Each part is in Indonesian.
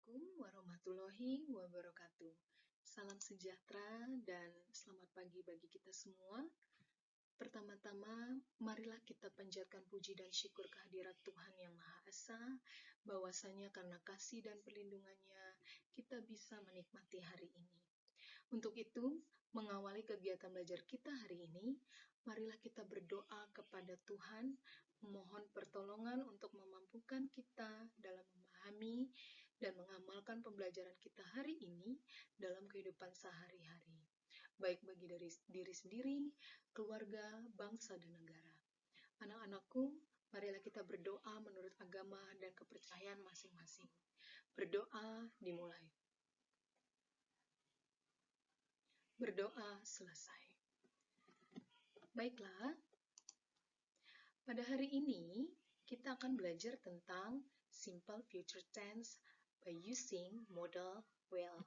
Assalamualaikum warahmatullahi wabarakatuh. Salam sejahtera dan selamat pagi bagi kita semua. Pertama-tama, marilah kita panjatkan puji dan syukur kehadirat Tuhan Yang Maha Esa, bahwasanya karena kasih dan perlindungannya, kita bisa menikmati hari ini. Untuk itu, mengawali kegiatan belajar kita hari ini, marilah kita berdoa kepada Tuhan, memohon pertolongan untuk memampukan kita dalam memahami dan mengamalkan pembelajaran kita hari ini dalam kehidupan sehari-hari, baik bagi diri sendiri, keluarga, bangsa, dan negara. Anak-anakku, marilah kita berdoa menurut agama dan kepercayaan masing-masing. Berdoa dimulai. Berdoa selesai. Baiklah, pada hari ini kita akan belajar tentang simple future tense by using modal will.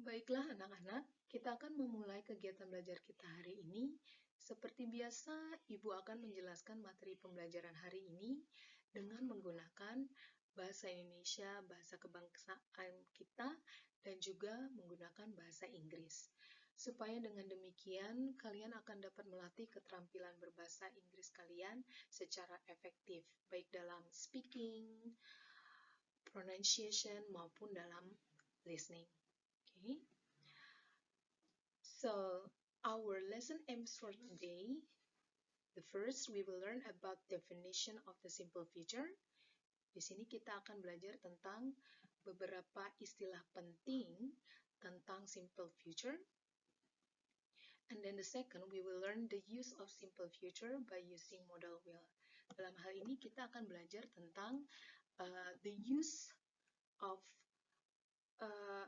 Baiklah anak-anak, kita akan memulai kegiatan belajar kita hari ini. Seperti biasa, Ibu akan menjelaskan materi pembelajaran hari ini dengan menggunakan bahasa Indonesia, bahasa kebangsaan kita, dan juga menggunakan bahasa Inggris. Supaya dengan demikian, kalian akan dapat melatih keterampilan berbahasa Inggris kalian secara efektif, baik dalam speaking, pronunciation, maupun dalam listening. Okay. So, our lesson aims for today. The first, we will learn about definition of the simple future. Di sini kita akan belajar tentang beberapa istilah penting tentang simple future. And then the second, we will learn the use of simple future by using modal will. Dalam hal ini kita akan belajar tentang the use of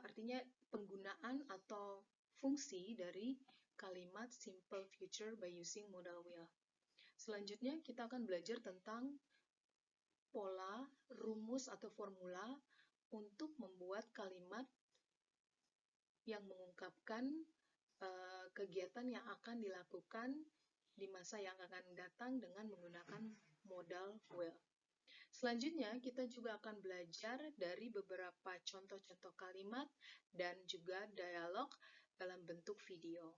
artinya penggunaan atau fungsi dari kalimat simple future by using modal will. Selanjutnya kita akan belajar tentang pola, rumus atau formula untuk membuat kalimat yang mengungkapkan kegiatan yang akan dilakukan di masa yang akan datang dengan menggunakan modal will. Selanjutnya, kita juga akan belajar dari beberapa contoh-contoh kalimat dan juga dialog dalam bentuk video.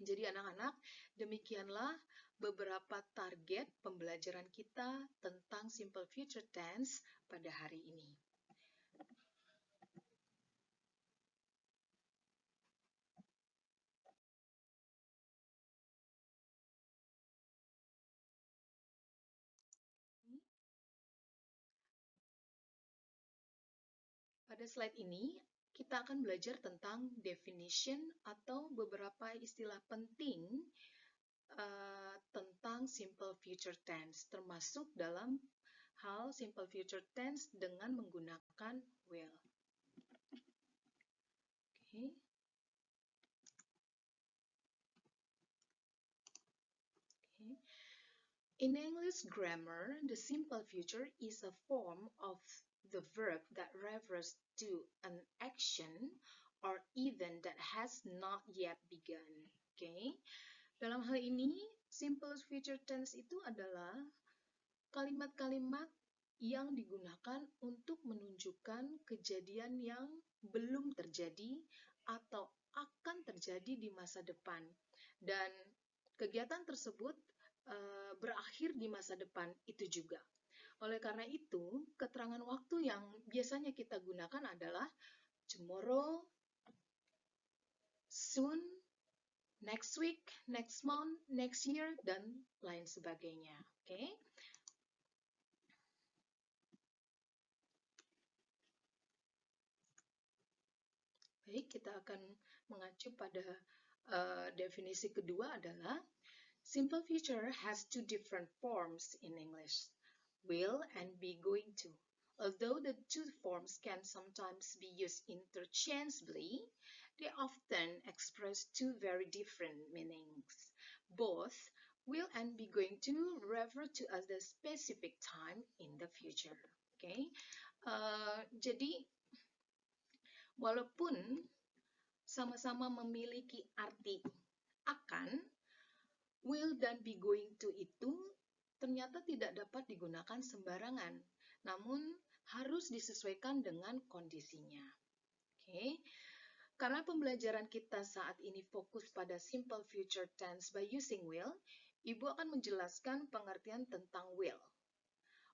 Jadi anak-anak, demikianlah beberapa target pembelajaran kita tentang simple future tense pada hari ini. Pada slide ini, kita akan belajar tentang definition atau beberapa istilah penting tentang simple future tense, termasuk dalam hal simple future tense dengan menggunakan will. Okay. Okay. In English grammar, the simple future is a form of the verb that refers to an action or event that has not yet begun. Okay. Dalam hal ini, simple future tense itu adalah kalimat-kalimat yang digunakan untuk menunjukkan kejadian yang belum terjadi atau akan terjadi di masa depan. Dan kegiatan tersebut berakhir di masa depan itu juga. Oleh karena itu, keterangan waktu yang biasanya kita gunakan adalah tomorrow, soon, next week, next month, next year, dan lain sebagainya. Oke? Baik, kita akan mengacu pada definisi kedua adalah simple future has two different forms in English, will and be going to. Although the two forms can sometimes be used interchangeably, they often express two very different meanings. Both will and be going to refer to a specific time in the future. Okay? Jadi Walaupun sama-sama memiliki arti akan, will dan be going to itu ternyata tidak dapat digunakan sembarangan, namun harus disesuaikan dengan kondisinya. Oke. Karena pembelajaran kita saat ini fokus pada simple future tense by using will, Ibu akan menjelaskan pengertian tentang will.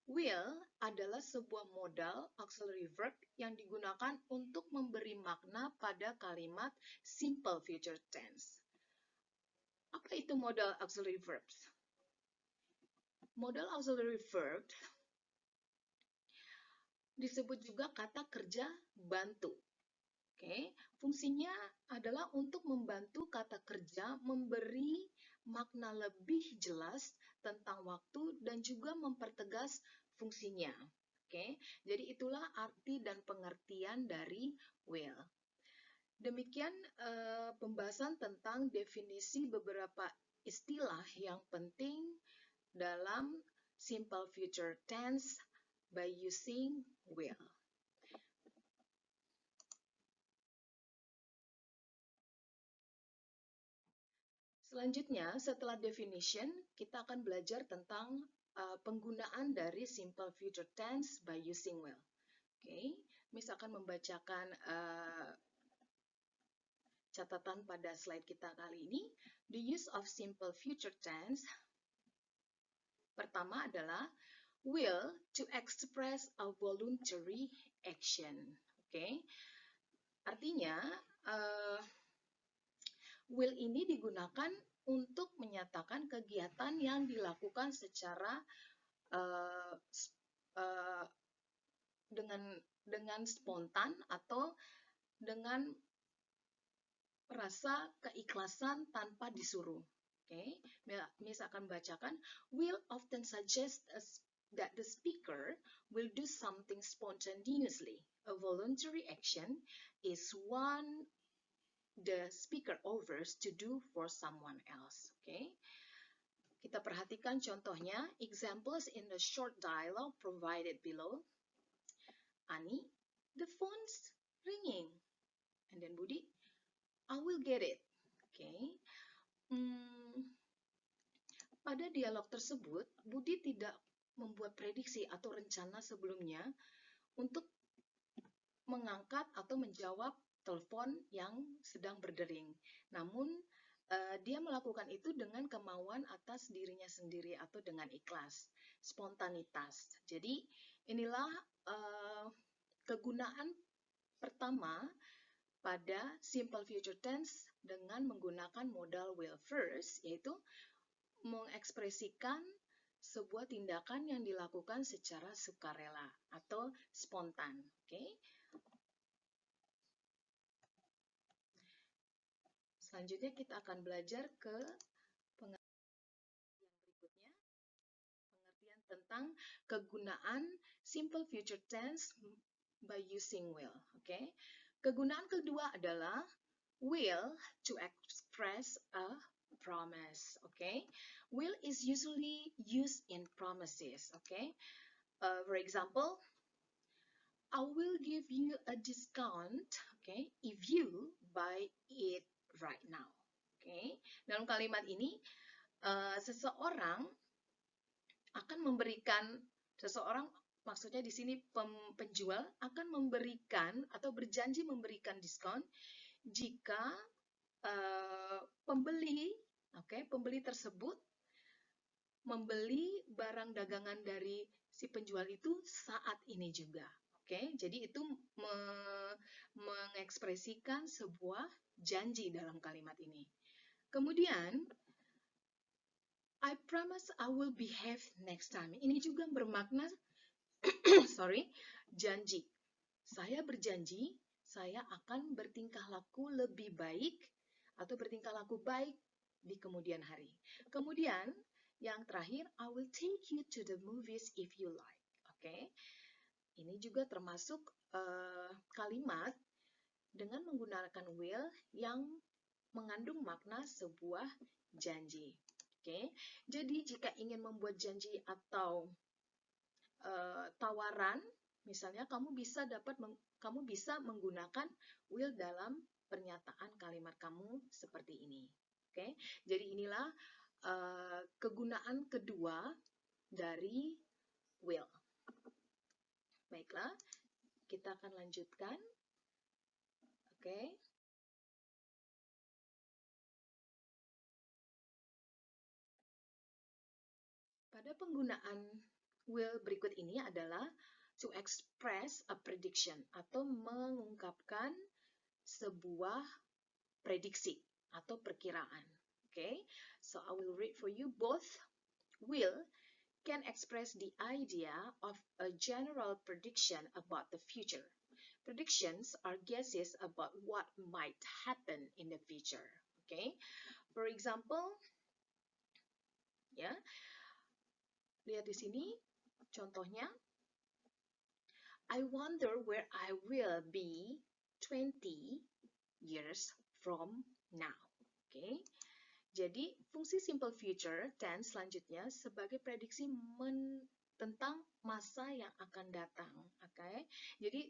Will adalah sebuah modal auxiliary verb yang digunakan untuk memberi makna pada kalimat simple future tense. Apa itu modal auxiliary verbs? Modal auxiliary verb disebut juga kata kerja bantu. Oke, fungsinya adalah untuk membantu kata kerja memberi makna lebih jelas tentang waktu dan juga mempertegas fungsinya. Oke, jadi itulah arti dan pengertian dari will. Demikian pembahasan tentang definisi beberapa istilah yang penting dalam simple future tense by using will. Selanjutnya, setelah definition, kita akan belajar tentang penggunaan dari simple future tense by using will. Oke, Miss akan membacakan catatan pada slide kita kali ini. The use of simple future tense. Pertama adalah will to express a voluntary action. Oke, artinya will ini digunakan untuk menyatakan kegiatan yang dilakukan secara dengan spontan atau dengan rasa keikhlasan tanpa disuruh. Oke, Miss akan bacakan. Will often suggest that the speaker will do something spontaneously. A voluntary action is one the speaker offers to do for someone else. Okay? Kita perhatikan contohnya, examples in the short dialogue provided below. Ani, the phone's ringing. And then Budi, I will get it. Okay? Pada dialog tersebut, Budi tidak membuat prediksi atau rencana sebelumnya untuk mengangkat atau menjawab telepon yang sedang berdering. Namun, dia melakukan itu dengan kemauan atas dirinya sendiri atau dengan ikhlas, spontanitas. Jadi, inilah kegunaan pertama pada simple future tense dengan menggunakan modal will first, yaitu mengekspresikan sebuah tindakan yang dilakukan secara sukarela atau spontan. Okay? Selanjutnya kita akan belajar ke pengertian yang berikutnya, pengertian tentang kegunaan simple future tense by using will. Okay? Kegunaan kedua adalah will to express a promise. Okay? Will is usually used in promises. Okay? For example, I will give you a discount, okay, if you buy it right now. Okay. Dalam kalimat ini, seseorang akan memberikan, maksudnya di sini penjual akan memberikan atau berjanji memberikan diskon jika pembeli tersebut membeli barang dagangan dari si penjual itu saat ini juga. Oke, jadi itu mengekspresikan sebuah janji dalam kalimat ini. Kemudian, I promise I will behave next time. Ini juga bermakna, janji. Saya berjanji, saya akan bertingkah laku lebih baik atau bertingkah laku baik di kemudian hari. Kemudian, yang terakhir, I will take you to the movies if you like. Oke. Ini juga termasuk kalimat dengan menggunakan will yang mengandung makna sebuah janji. Oke. Jadi jika ingin membuat janji atau tawaran Misalnya kamu bisa menggunakan will dalam pernyataan kalimat kamu seperti ini. Oke, jadi inilah kegunaan kedua dari will. Baiklah, kita akan lanjutkan. Oke. Pada penggunaan will berikut ini adalah to express a prediction atau mengungkapkan sebuah prediksi atau perkiraan. Okay, so I will read for you. Both will can express the idea of a general prediction about the future. Predictions are guesses about what might happen in the future. Okay, for example, ya, lihat di sini contohnya. I wonder where I will be 20 years from now. Oke. Jadi, fungsi simple future tense selanjutnya sebagai prediksi tentang masa yang akan datang. Oke. Jadi,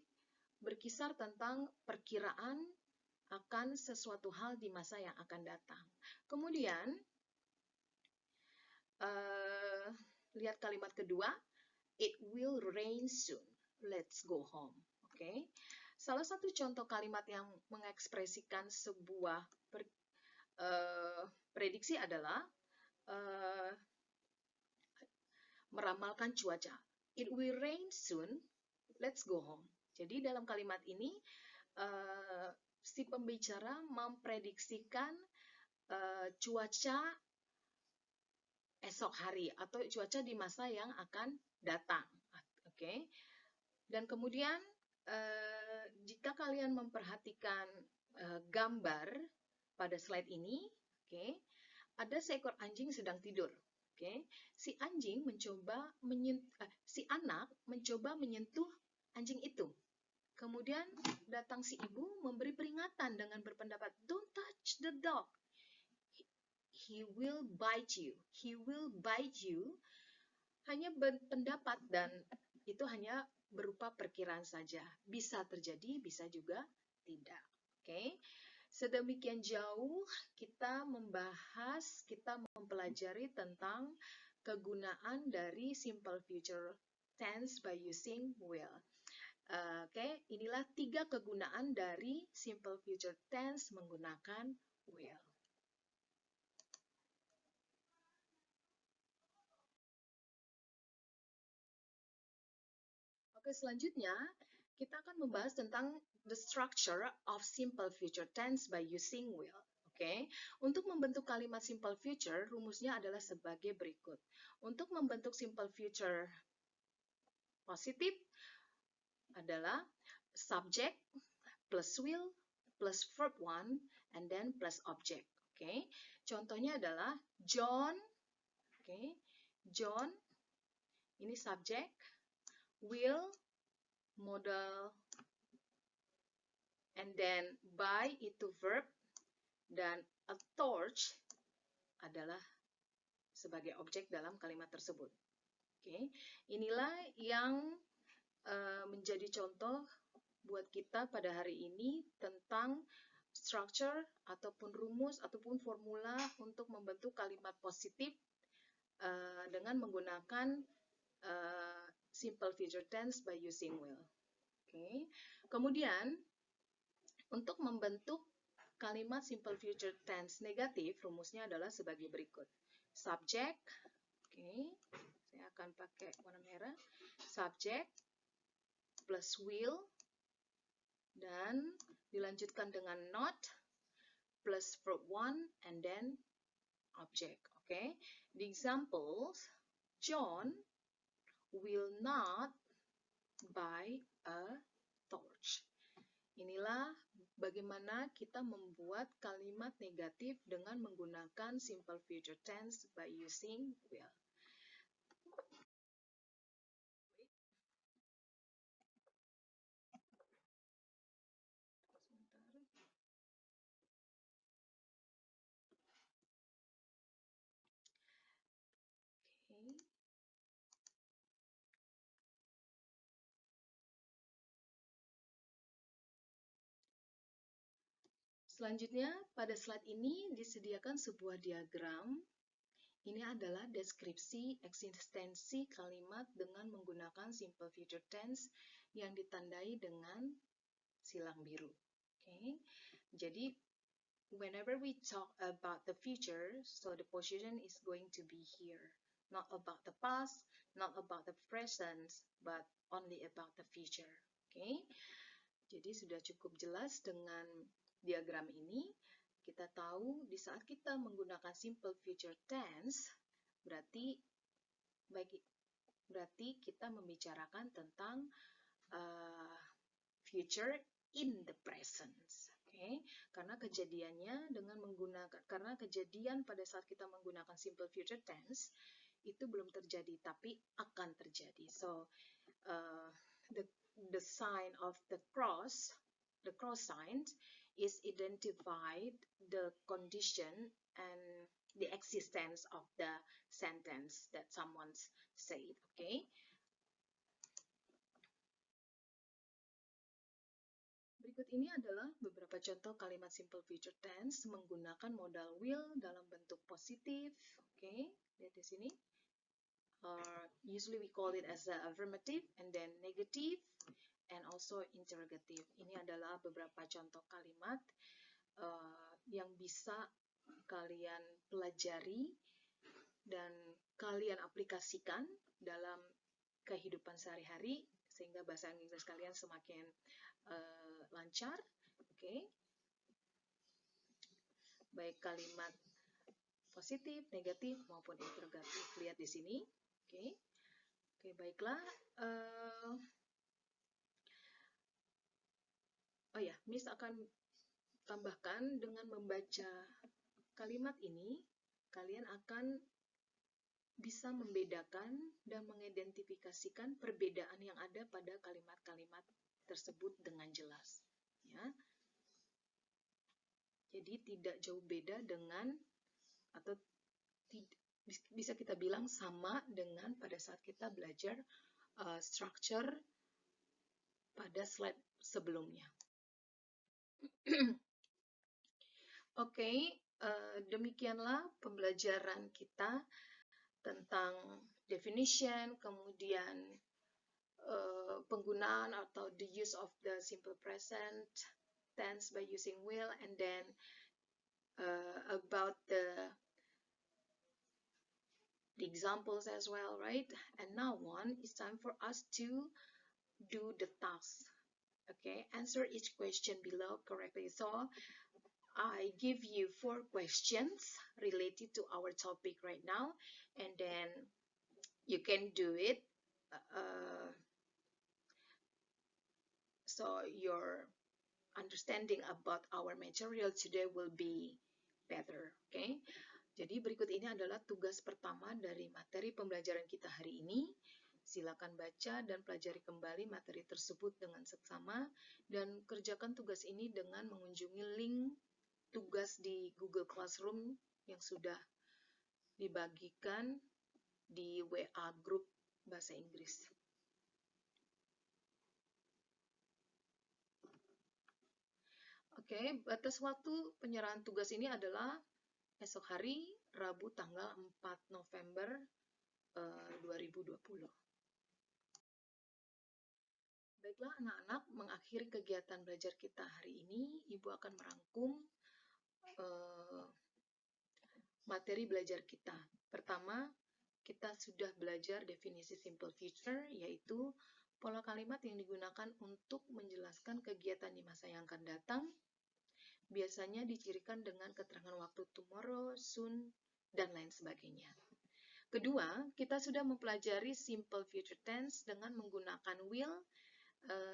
berkisar tentang perkiraan akan sesuatu hal di masa yang akan datang. Kemudian, lihat kalimat kedua, it will rain soon. Let's go home. Oke. Salah satu contoh kalimat yang mengekspresikan sebuah prediksi adalah meramalkan cuaca. It will rain soon. Let's go home. Jadi dalam kalimat ini si pembicara memprediksikan cuaca esok hari atau cuaca di masa yang akan datang. Oke. Dan kemudian jika kalian memperhatikan gambar pada slide ini, ada seekor anjing sedang tidur. Si anak mencoba menyentuh anjing itu. Kemudian datang si ibu memberi peringatan dengan berpendapat, "Don't touch the dog. He will bite you. He will bite you." Hanya berpendapat dan itu hanya berupa perkiraan saja. Bisa terjadi, bisa juga tidak. Oke. Sedemikian jauh kita mempelajari tentang kegunaan dari simple future tense by using will. Oke, inilah 3 kegunaan dari simple future tense menggunakan will. Oke, selanjutnya kita akan membahas tentang the structure of simple future tense by using will. Oke, untuk membentuk kalimat simple future, rumusnya adalah sebagai berikut. Untuk membentuk simple future positif adalah subject plus will plus verb one and then plus object. Oke, contohnya adalah John. Oke, John ini subject, will modal, and then buy itu verb, dan a torch adalah sebagai objek dalam kalimat tersebut. Oke, inilah yang menjadi contoh buat kita pada hari ini tentang structure ataupun rumus ataupun formula untuk membentuk kalimat positif dengan menggunakan simple future tense by using will. Oke. Kemudian untuk membentuk kalimat simple future tense negatif, rumusnya adalah sebagai berikut. Subject, oke, saya akan pakai warna merah. Subject plus will, dan dilanjutkan dengan not, plus verb one, and then object. Oke. The examples, John will not buy a torch. Inilah bagaimana kita membuat kalimat negatif dengan menggunakan simple future tense by using will. Selanjutnya, pada slide ini disediakan sebuah diagram. Ini adalah deskripsi eksistensi kalimat dengan menggunakan simple future tense yang ditandai dengan silang biru. Okay? Jadi, whenever we talk about the future, so the position is going to be here. Not about the past, not about the present, but only about the future. Okay? Jadi sudah cukup jelas dengan diagram ini. Kita tahu di saat kita menggunakan simple future tense, berarti kita membicarakan tentang future in the present. Okay? Karena kejadian pada saat kita menggunakan simple future tense itu belum terjadi, tapi akan terjadi. So the sign of the cross sign is identified the condition and the existence of the sentence that someone said. Okay. Berikut ini adalah beberapa contoh kalimat simple future tense menggunakan modal will dalam bentuk positif. Okay, lihat di sini. Usually we call it as a affirmative and then negative and also interrogative. Ini adalah beberapa contoh kalimat yang bisa kalian pelajari dan kalian aplikasikan dalam kehidupan sehari-hari sehingga bahasa Inggris kalian semakin lancar. Okay. Baik kalimat positif, negatif maupun interrogatif. Lihat di sini. Oke. Oke, baiklah. Miss akan tambahkan dengan membaca kalimat ini, kalian akan bisa membedakan dan mengidentifikasikan perbedaan yang ada pada kalimat-kalimat tersebut dengan jelas. Ya. Jadi tidak jauh beda dengan, atau bisa kita bilang sama dengan pada saat kita belajar structure pada slide sebelumnya. Oke, demikianlah pembelajaran kita tentang definition, kemudian penggunaan atau the use of the simple present tense by using will, and then about the examples as well, right? And now it's time for us to do the task. Okay, answer each question below correctly. So I give you 4 questions related to our topic right now, and then you can do it. So your understanding about our material today will be better. Okay. Jadi berikut ini adalah tugas pertama dari materi pembelajaran kita hari ini. Silakan baca dan pelajari kembali materi tersebut dengan seksama dan kerjakan tugas ini dengan mengunjungi link tugas di Google Classroom yang sudah dibagikan di WA Group Bahasa Inggris. Oke, batas waktu penyerahan tugas ini adalah esok hari, Rabu tanggal 4 November 2020. Baiklah anak-anak, mengakhiri kegiatan belajar kita hari ini, Ibu akan merangkum materi belajar kita. Pertama, kita sudah belajar definisi simple future, yaitu pola kalimat yang digunakan untuk menjelaskan kegiatan di masa yang akan datang. Biasanya dicirikan dengan keterangan waktu tomorrow, soon, dan lain sebagainya. Kedua, kita sudah mempelajari simple future tense dengan menggunakan will,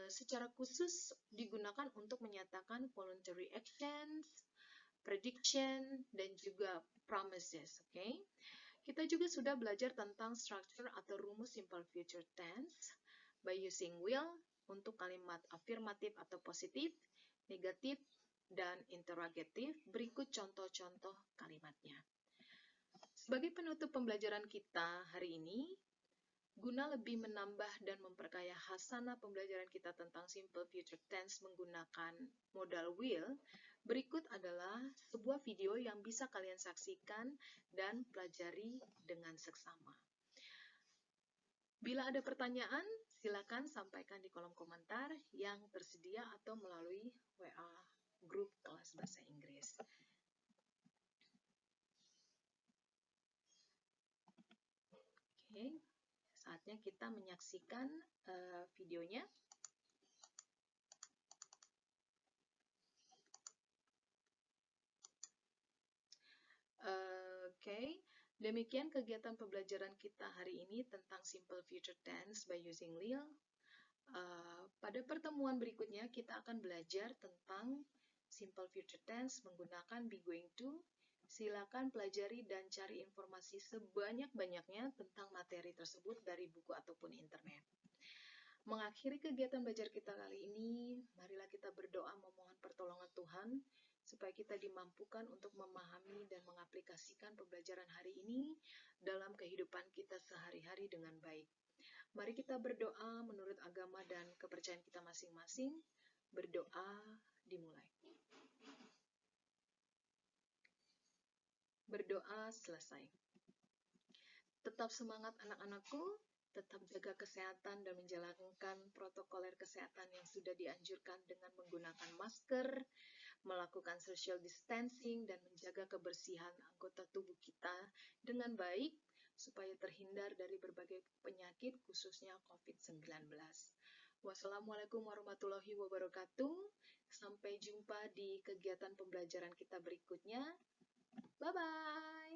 secara khusus digunakan untuk menyatakan voluntary actions, prediction, dan juga promises. Okay? Kita juga sudah belajar tentang structure atau rumus simple future tense by using will untuk kalimat afirmatif atau positif, negatif, dan interrogatif. Berikut contoh-contoh kalimatnya. Sebagai penutup pembelajaran kita hari ini, Guna lebih menambah dan memperkaya khasanah pembelajaran kita tentang simple future tense menggunakan modal will, berikut adalah sebuah video yang bisa kalian saksikan dan pelajari dengan seksama. Bila ada pertanyaan, silakan sampaikan di kolom komentar yang tersedia atau melalui WA grup kelas bahasa Inggris. Oke, saatnya kita menyaksikan videonya. Oke, demikian kegiatan pembelajaran kita hari ini tentang simple future tense by using Lil. Pada pertemuan berikutnya kita akan belajar tentang simple future tense menggunakan be going to. Silakan pelajari dan cari informasi sebanyak-banyaknya tentang materi tersebut dari buku ataupun internet. Mengakhiri kegiatan belajar kita kali ini, marilah kita berdoa memohon pertolongan Tuhan supaya kita dimampukan untuk memahami dan mengaplikasikan pembelajaran hari ini dalam kehidupan kita sehari-hari dengan baik. Mari kita berdoa menurut agama dan kepercayaan kita masing-masing. Berdoa dimulai. Berdoa selesai. Tetap semangat anak-anakku, tetap jaga kesehatan dan menjalankan protokoler kesehatan yang sudah dianjurkan dengan menggunakan masker, melakukan social distancing, dan menjaga kebersihan anggota tubuh kita dengan baik supaya terhindar dari berbagai penyakit khususnya COVID-19. Wassalamualaikum warahmatullahi wabarakatuh. Sampai jumpa di kegiatan pembelajaran kita berikutnya. Bye-bye.